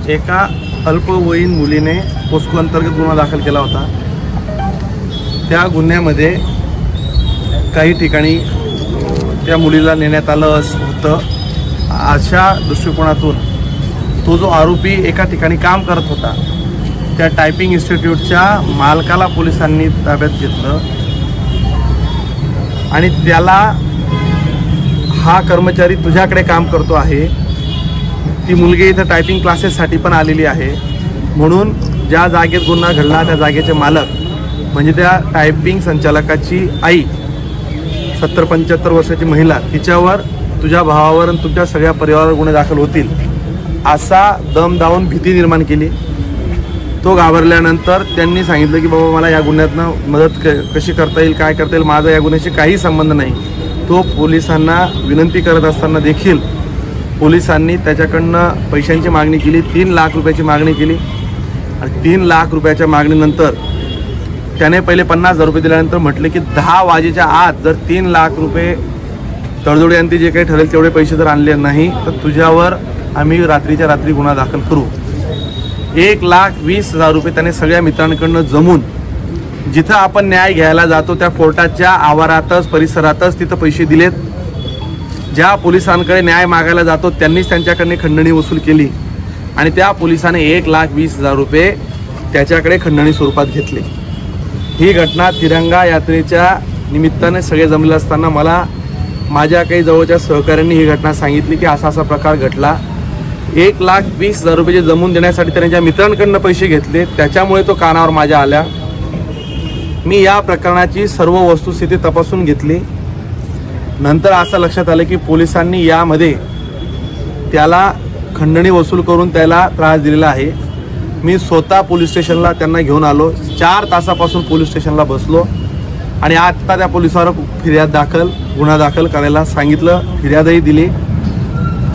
एका अल्पवयीन मुलीने पोस्को अंतर्गत गुन्हा दाखल केला होता। त्या गुन्ह्यामध्ये काही ठिकाणी त्या मुलीला नेण्यात आलं होतं। अशा दृष्टिकोनातून तो जो आरोपी एका ठिकाणी काम करत होता त्या टायपिंग इन्स्टिट्यूटच्या मालकाला पोलिसांनी ताब्यात घेतलं आणि त्याला हा कर्मचारी तुझ्याकडे काम करतो आहे, ती मुलगी इथं टायपिंग क्लासेससाठी पण आलेली आहे, म्हणून ज्या जागेत गुन्हा घडला त्या जागेचे मालक म्हणजे त्या टायपिंग संचालकाची आई 70-75 वर्षाची महिला, तिच्यावर तुझ्या भावावर आणि तुमच्या सगळ्या परिवारावर गुन्हे दाखल होतील असा दम दावून भीती निर्माण केली। तो घाबरल्यानंतर त्यांनी सांगितलं की बाबा मला या गुन्ह्यातनं मदत कशी करता येईल, काय करता येईल, माझा या गुन्ह्याशी काही संबंध नाही। तो पोलिसांना विनंती करत असताना देखील पोलिसांनी त्याच्याकडनं पैशांची मागणी केली, 3 लाख रुपयाची मागणी केली आणि 3 लाख रुपयाच्या मागणीनंतर त्याने पहिले 50,000 रुपये दिल्यानंतर म्हटले की 10 वाजेच्या आत जर 3 लाख रुपये तडजोडी आणि जे काही ठरेल तेवढे पैसे जर आणले नाही तर तुझ्यावर आम्ही रात्रीच्या रात्री गुन्हा दाखल करू। 1,20,000 रुपये त्याने सगळ्या मित्रांकडनं जमून जिथं आपण न्याय घ्यायला जातो त्या कोर्टाच्या आवारातच परिसरातच तिथं पैसे दिलेत। ज्या पोलिसांकडे न्याय मागायला जातो त्यांनीच त्यांच्याकडे खंडणी वसूल केली आणि त्या पोलिसाने 1,20,000 रुपये त्याच्याकडे खंडणी स्वरूपात घेतले। ही घटना तिरंगा यात्रेच्या निमित्ताने सगळे जमले असताना मला माझ्या काही जवळच्या सहकाऱ्यांनी ही घटना सांगितली की असा प्रकार घडला। 1,20,000 रुपये जमून देण्यासाठी त्यांच्या मित्रांकडनं पैसे घेतले, त्याच्यामुळे तो कानावर माझ्या आल्या। मी या प्रकरणाची सर्व वस्तुस्थिती तपासून घेतली। नंतर असं लक्षात आलं की पोलिसांनी यामध्ये त्याला खंडणी वसूल करून त्याला त्रास दिलेला आहे। मी स्वतः पोलीस स्टेशनला त्यांना घेऊन आलो, 4 तासापासून पोलीस स्टेशनला बसलो आणि आत्ता त्या पोलिसावर गुन्हा दाखल करायला सांगितलं, फिर्यादही दिली।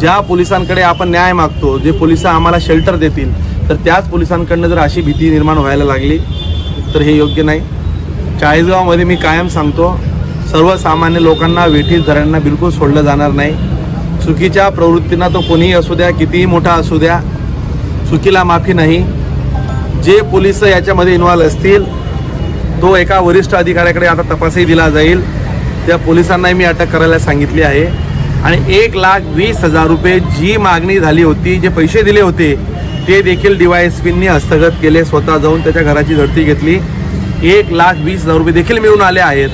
ज्या पोलिसांकडे आपण न्याय मागतो, जे पोलिस आम्हाला शेल्टर देतील, तर त्याच पोलिसांकडनं जर अशी भीती निर्माण व्हायला लागली तर हे योग्य नाही। चाळीसगावमध्ये मी कायम सांगतो, सर्वसामान्य लोकांना वेठीस धरण्यांना बिलकुल सोडलं जाणार नाही। चुकीच्या प्रवृत्तींना तो कोणीही असू द्या, कितीही मोठा असू द्या, चुकीला माफी नाही। जे पोलिस याच्यामध्ये इन्व्हॉल्व असतील तो एका वरिष्ठ अधिकाऱ्याकडे आता तपासही दिला जाईल। त्या पोलिसांनाही मी अटक करायला सांगितली आहे आणि 1,20,000 रुपये जी मागणी झाली होती, जे पैसे दिले होते ते देखील DYSPंनी हस्तगत केले, स्वतः जाऊन त्याच्या घराची झडती घेतली। 1,20,000 रुपये देखील मिळून आले आहेत।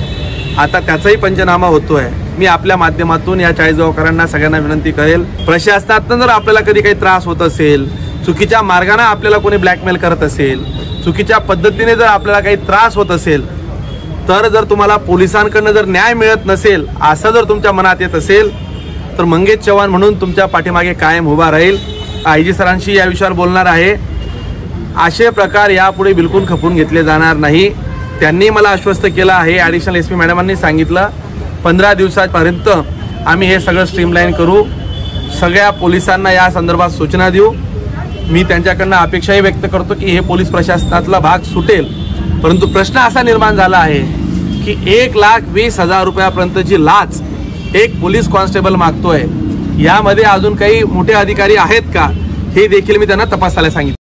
आता त्याचाही पंचनामा होतोय। मी आपल्या माध्यमातून या चाळीसगावकरांना सगळ्यांना विनंती करेल, प्रशासनातून जर आपल्याला कधी काही त्रास होत असेल, चुकीच्या मार्गाने आपल्याला कोणी ब्लॅकमेल करत असेल, चुकीच्या पद्धतीने जर आपल्याला काही त्रास होत असेल, तर जर तुम्हाला पोलिसांकडनं जर न्याय मिळत नसेल असं जर तुमच्या मनात येत असेल तर मंगेश चव्हाण म्हणून तुमच्या पाठीमागे कायम उभा राहील। IG सरांशी या विषयावर बोलणार आहे। असे प्रकार यापुढे बिलकुल खपून घेतले जाणार नाही। त्यांनी मला आश्वस्त केलं आहे, ॲडिशनल SP मॅडमांनी सांगितलं 15 दिवसापर्यंत आम्ही हे सगळं स्ट्रीमलाईन करू, सगळ्या पोलिसांना या संदर्भात सूचना देऊ। मी त्यांच्याकडनं अपेक्षाही व्यक्त करतो की हे पोलीस प्रशासनातला भाग सुटेल, परंतु प्रश्न असा निर्माण झाला आहे की 1,20,000 रुपयापर्यंतची लाच एक पोलीस कॉन्स्टेबल मागतोय। यामध्ये अजून काही मोठे अधिकारी आहेत का हे देखील मी त्यांना तपासायला सांगितलं।